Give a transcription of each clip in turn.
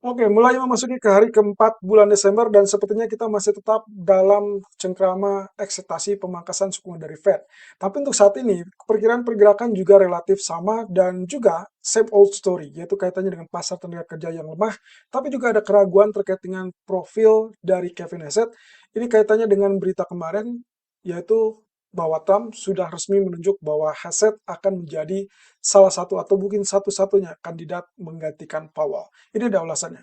Oke, mulai memasuki ke hari keempat bulan Desember dan sepertinya kita masih tetap dalam cengkrama ekspektasi pemangkasan suku bunga dari Fed. Tapi untuk saat ini, perkiraan pergerakan juga relatif sama dan juga same old story, yaitu kaitannya dengan pasar tenaga kerja yang lemah, tapi juga ada keraguan terkait dengan profil dari Kevin Hassett. Ini kaitannya dengan berita kemarin, yaitu bahwa Trump sudah resmi menunjuk bahwa Hassett akan menjadi salah satu atau mungkin satu-satunya kandidat menggantikan Powell. Ini ada ulasannya.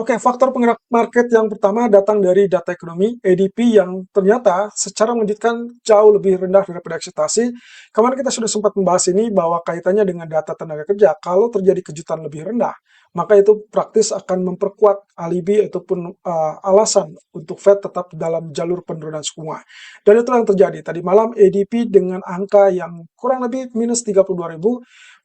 Oke, faktor penggerak market yang pertama datang dari data ekonomi ADP yang ternyata secara mengejutkan jauh lebih rendah daripada ekspektasi. Kemarin kita sudah sempat membahas ini bahwa kaitannya dengan data tenaga kerja. Kalau terjadi kejutan lebih rendah, maka itu praktis akan memperkuat alibi ataupun alasan untuk Fed tetap dalam jalur penurunan suku bunga. Dan itulah yang terjadi. Tadi malam ADP dengan angka yang kurang lebih minus 32.000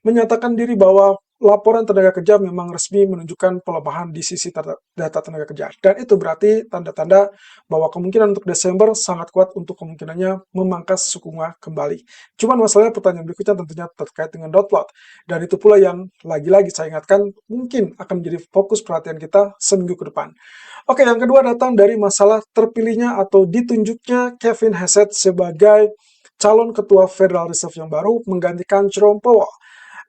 menyatakan diri bahwa laporan tenaga kerja memang resmi menunjukkan pelemahan di sisi data tenaga kerja. Dan itu berarti tanda-tanda bahwa kemungkinan untuk Desember sangat kuat untuk kemungkinannya memangkas suku bunga kembali. Cuman masalahnya pertanyaan berikutnya tentunya terkait dengan dot plot. Dan itu pula yang lagi-lagi saya ingatkan mungkin akan menjadi fokus perhatian kita seminggu ke depan. Oke, yang kedua datang dari masalah terpilihnya atau ditunjuknya Kevin Hassett sebagai calon ketua Federal Reserve yang baru menggantikan Jerome Powell.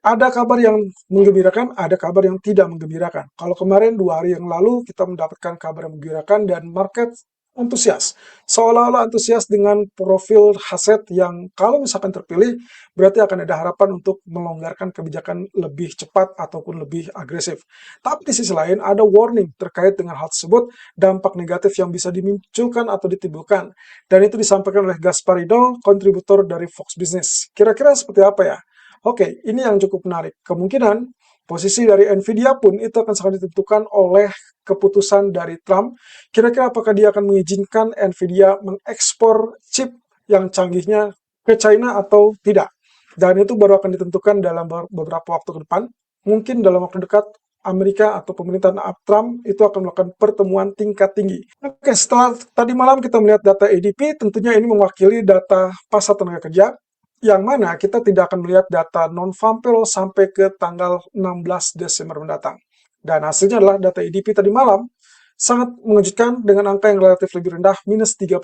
Ada kabar yang menggembirakan, ada kabar yang tidak menggembirakan. Kalau kemarin 2 hari yang lalu kita mendapatkan kabar yang menggembirakan dan market antusias. Seolah-olah antusias dengan profil Hassett yang kalau misalkan terpilih, berarti akan ada harapan untuk melonggarkan kebijakan lebih cepat ataupun lebih agresif. Tapi di sisi lain ada warning terkait dengan hal tersebut, dampak negatif yang bisa dimunculkan atau ditimbulkan. Dan itu disampaikan oleh Gasparino, kontributor dari Fox Business. Kira-kira seperti apa ya? Oke, ini yang cukup menarik. Kemungkinan posisi dari Nvidia pun itu akan sangat ditentukan oleh keputusan dari Trump. Kira-kira apakah dia akan mengizinkan Nvidia mengekspor chip yang canggihnya ke China atau tidak. Dan itu baru akan ditentukan dalam beberapa waktu ke depan. Mungkin dalam waktu dekat Amerika atau pemerintahan Trump itu akan melakukan pertemuan tingkat tinggi. Oke, setelah tadi malam kita melihat data ADP, tentunya ini mewakili data pasar tenaga kerja yang mana kita tidak akan melihat data non-farm payroll sampai ke tanggal 16 Desember mendatang. Dan hasilnya adalah data EDP tadi malam sangat mengejutkan dengan angka yang relatif lebih rendah, minus 32.000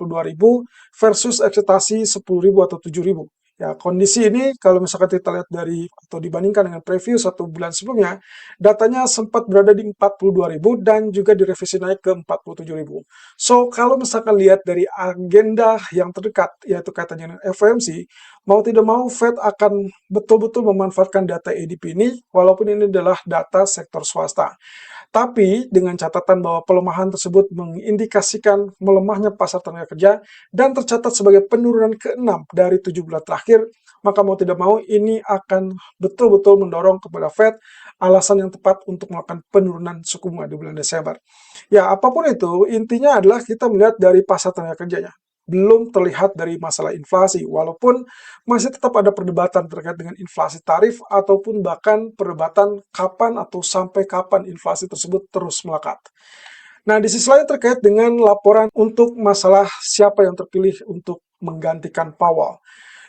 versus ekspektasi 10.000 atau 7.000. Ya, kondisi ini kalau misalkan kita lihat dari atau dibandingkan dengan preview 1 bulan sebelumnya, datanya sempat berada di 42.000 dan juga direvisi naik ke 47.000. So, kalau misalkan lihat dari agenda yang terdekat, yaitu kaitannya dengan FOMC, mau tidak mau Fed akan betul-betul memanfaatkan data ADP ini, walaupun ini adalah data sektor swasta. Tapi dengan catatan bahwa pelemahan tersebut mengindikasikan melemahnya pasar tenaga kerja dan tercatat sebagai penurunan ke-6 dari 7 bulan terakhir, maka mau tidak mau ini akan betul-betul mendorong kepada Fed alasan yang tepat untuk melakukan penurunan suku bunga di bulan Desember. Ya, apapun itu, intinya adalah kita melihat dari pasar tenaga kerjanya. Belum terlihat dari masalah inflasi, walaupun masih tetap ada perdebatan terkait dengan inflasi tarif ataupun bahkan perdebatan kapan atau sampai kapan inflasi tersebut terus melekat. Nah, di sisi lain terkait dengan laporan untuk masalah siapa yang terpilih untuk menggantikan Powell.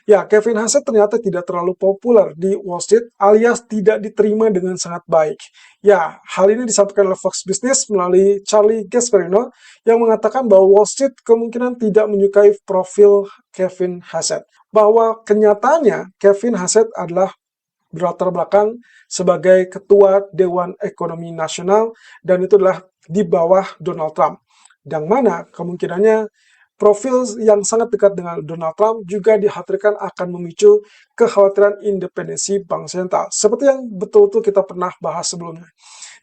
Ya, Kevin Hassett ternyata tidak terlalu populer di Wall Street alias tidak diterima dengan sangat baik. Ya, hal ini disampaikan oleh Fox Business melalui Charlie Gasparino yang mengatakan bahwa Wall Street kemungkinan tidak menyukai profil Kevin Hassett. Bahwa kenyataannya Kevin Hassett adalah berlatar belakang sebagai ketua Dewan Ekonomi Nasional dan itu adalah di bawah Donald Trump. Yang mana kemungkinannya profil yang sangat dekat dengan Donald Trump juga dikhawatirkan akan memicu kekhawatiran independensi bank sentral. Seperti yang betul-betul kita pernah bahas sebelumnya.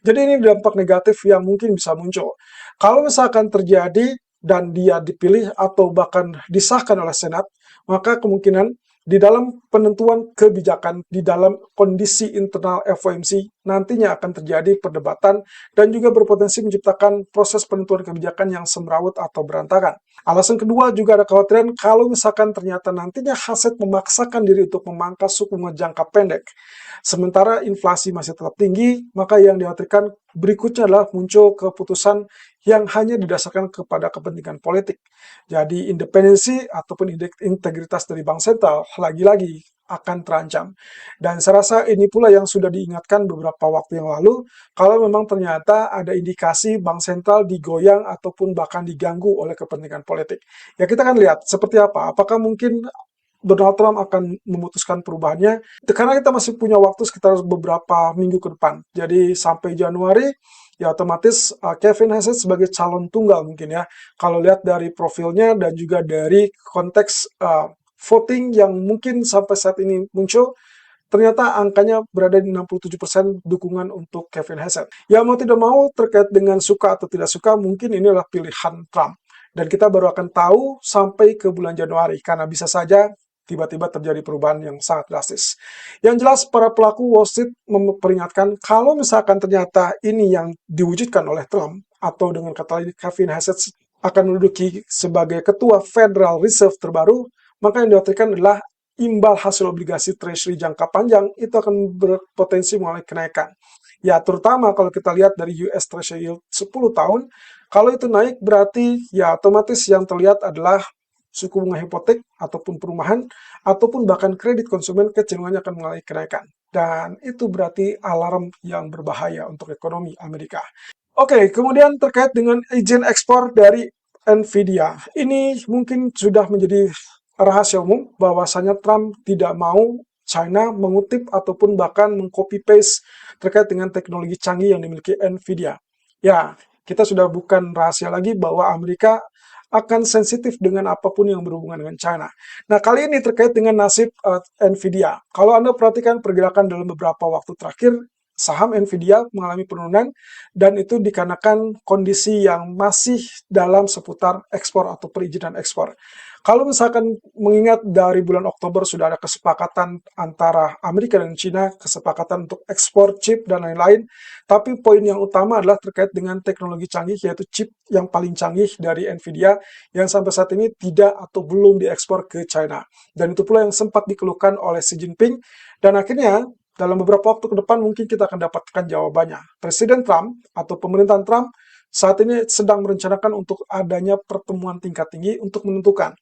Jadi ini dampak negatif yang mungkin bisa muncul. Kalau misalkan terjadi dan dia dipilih atau bahkan disahkan oleh Senat, maka kemungkinan di dalam penentuan kebijakan, di dalam kondisi internal FOMC, nantinya akan terjadi perdebatan dan juga berpotensi menciptakan proses penentuan kebijakan yang semrawut atau berantakan. Alasan kedua juga ada kekhawatiran kalau misalkan ternyata nantinya Hassett memaksakan diri untuk memangkas suku bunga jangka pendek, sementara inflasi masih tetap tinggi, maka yang dikhawatirkan berikutnya adalah muncul keputusan yang hanya didasarkan kepada kepentingan politik. Jadi independensi ataupun integritas dari bank sentral lagi-lagi akan terancam. Dan saya rasa ini pula yang sudah diingatkan beberapa waktu yang lalu, kalau memang ternyata ada indikasi bank sentral digoyang ataupun bahkan diganggu oleh kepentingan politik. Ya kita akan lihat seperti apa. Apakah mungkin Donald Trump akan memutuskan perubahannya? Karena kita masih punya waktu sekitar beberapa minggu ke depan. Jadi sampai Januari, ya otomatis Kevin Hassett sebagai calon tunggal mungkin ya. Kalau lihat dari profilnya dan juga dari konteks voting yang mungkin sampai saat ini muncul, ternyata angkanya berada di 67% dukungan untuk Kevin Hassett. Ya mau tidak mau terkait dengan suka atau tidak suka, mungkin ini adalah pilihan Trump. Dan kita baru akan tahu sampai ke bulan Januari, karena bisa saja tiba-tiba terjadi perubahan yang sangat drastis. Yang jelas, para pelaku Wall Street memperingatkan kalau misalkan ternyata ini yang diwujudkan oleh Trump, atau dengan kata lain Kevin Hassett akan menduduki sebagai ketua Federal Reserve terbaru, maka yang dikhawatirkan adalah imbal hasil obligasi treasury jangka panjang itu akan berpotensi mengalami kenaikan. Ya, terutama kalau kita lihat dari US Treasury Yield 10 tahun, kalau itu naik berarti ya otomatis yang terlihat adalah suku bunga hipotek ataupun perumahan ataupun bahkan kredit konsumen kecenderungannya akan mengalami kenaikan. Dan itu berarti alarm yang berbahaya untuk ekonomi Amerika. Oke, kemudian terkait dengan izin ekspor dari Nvidia. Ini mungkin sudah menjadi rahasia umum bahwasanya Trump tidak mau China mengutip ataupun bahkan mengcopy paste terkait dengan teknologi canggih yang dimiliki Nvidia. Ya, kita sudah bukan rahasia lagi bahwa Amerika akan sensitif dengan apapun yang berhubungan dengan China. Nah, kali ini terkait dengan nasib Nvidia. Kalau Anda perhatikan pergerakan dalam beberapa waktu terakhir, saham Nvidia mengalami penurunan dan itu dikarenakan kondisi yang masih dalam seputar ekspor atau perizinan ekspor. Kalau misalkan mengingat dari bulan Oktober sudah ada kesepakatan antara Amerika dan China, kesepakatan untuk ekspor chip dan lain-lain, tapi poin yang utama adalah terkait dengan teknologi canggih, yaitu chip yang paling canggih dari Nvidia yang sampai saat ini tidak atau belum diekspor ke China. Dan itu pula yang sempat dikeluhkan oleh Xi Jinping, dan akhirnya dalam beberapa waktu ke depan mungkin kita akan dapatkan jawabannya. Presiden Trump atau pemerintahan Trump saat ini sedang merencanakan untuk adanya pertemuan tingkat tinggi untuk menentukan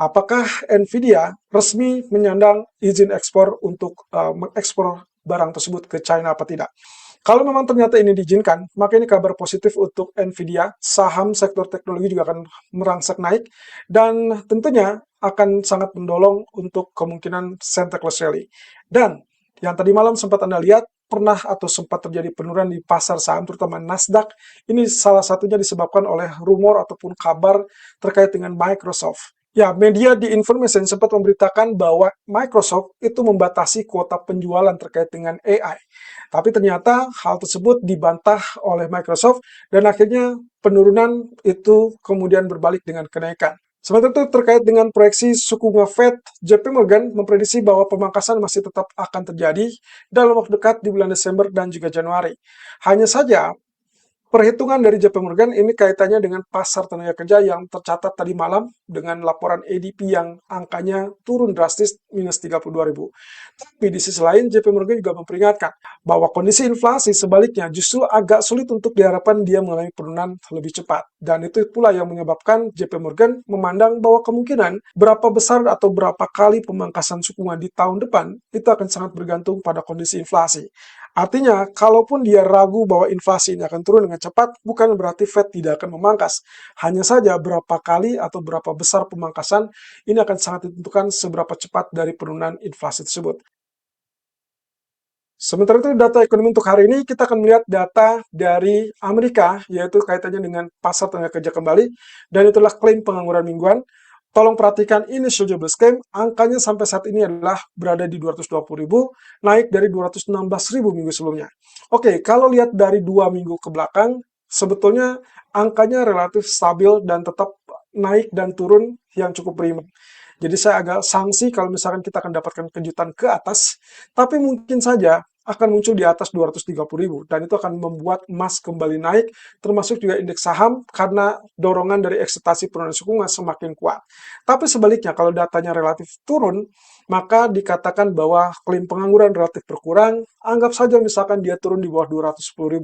apakah Nvidia resmi menyandang izin ekspor untuk mengekspor barang tersebut ke China apa tidak. Kalau memang ternyata ini diizinkan, maka ini kabar positif untuk Nvidia, saham sektor teknologi juga akan merangsek naik, dan tentunya akan sangat mendorong untuk kemungkinan Santa Claus Rally. Dan yang tadi malam sempat Anda lihat, pernah atau sempat terjadi penurunan di pasar saham, terutama Nasdaq. Ini salah satunya disebabkan oleh rumor ataupun kabar terkait dengan Microsoft. Ya, media di Information sempat memberitakan bahwa Microsoft itu membatasi kuota penjualan terkait dengan AI. Tapi ternyata hal tersebut dibantah oleh Microsoft dan akhirnya penurunan itu kemudian berbalik dengan kenaikan. Sementara itu terkait dengan proyeksi suku bunga Fed, JP Morgan memprediksi bahwa pemangkasan masih tetap akan terjadi dalam waktu dekat di bulan Desember dan juga Januari. Hanya saja, perhitungan dari JP Morgan ini kaitannya dengan pasar tenaga kerja yang tercatat tadi malam dengan laporan ADP yang angkanya turun drastis minus 32.000. Tapi di sisi lain JP Morgan juga memperingatkan bahwa kondisi inflasi sebaliknya justru agak sulit untuk diharapkan dia mengalami penurunan lebih cepat. Dan itu pula yang menyebabkan JP Morgan memandang bahwa kemungkinan berapa besar atau berapa kali pemangkasan suku bunga di tahun depan itu akan sangat bergantung pada kondisi inflasi. Artinya, kalaupun dia ragu bahwa inflasi ini akan turun dengan cepat, bukan berarti Fed tidak akan memangkas. Hanya saja berapa kali atau berapa besar pemangkasan, ini akan sangat ditentukan seberapa cepat dari penurunan inflasi tersebut. Sementara itu data ekonomi untuk hari ini, kita akan melihat data dari Amerika, yaitu kaitannya dengan pasar tenaga kerja kembali, dan itulah klaim pengangguran mingguan. Tolong perhatikan initial jobless claim, angkanya sampai saat ini adalah berada di 220.000, naik dari 216.000 minggu sebelumnya. Oke, kalau lihat dari 2 minggu ke belakang, sebetulnya angkanya relatif stabil dan tetap naik dan turun yang cukup berimbang. Jadi saya agak sangsi kalau misalkan kita akan dapatkan kejutan ke atas, tapi mungkin saja akan muncul di atas 230.000 dan itu akan membuat emas kembali naik, termasuk juga indeks saham karena dorongan dari ekspektasi penurunan suku bunga semakin kuat. Tapi sebaliknya kalau datanya relatif turun, maka dikatakan bahwa klaim pengangguran relatif berkurang, anggap saja misalkan dia turun di bawah 210.000.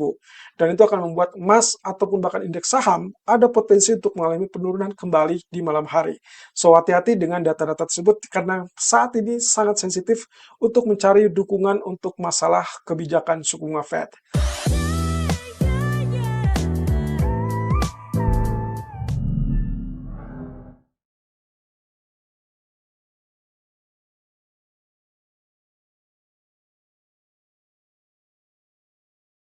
Dan itu akan membuat emas ataupun bahkan indeks saham ada potensi untuk mengalami penurunan kembali di malam hari. So, hati-hati dengan data-data tersebut karena saat ini sangat sensitif untuk mencari dukungan untuk masalah kebijakan suku bunga Fed.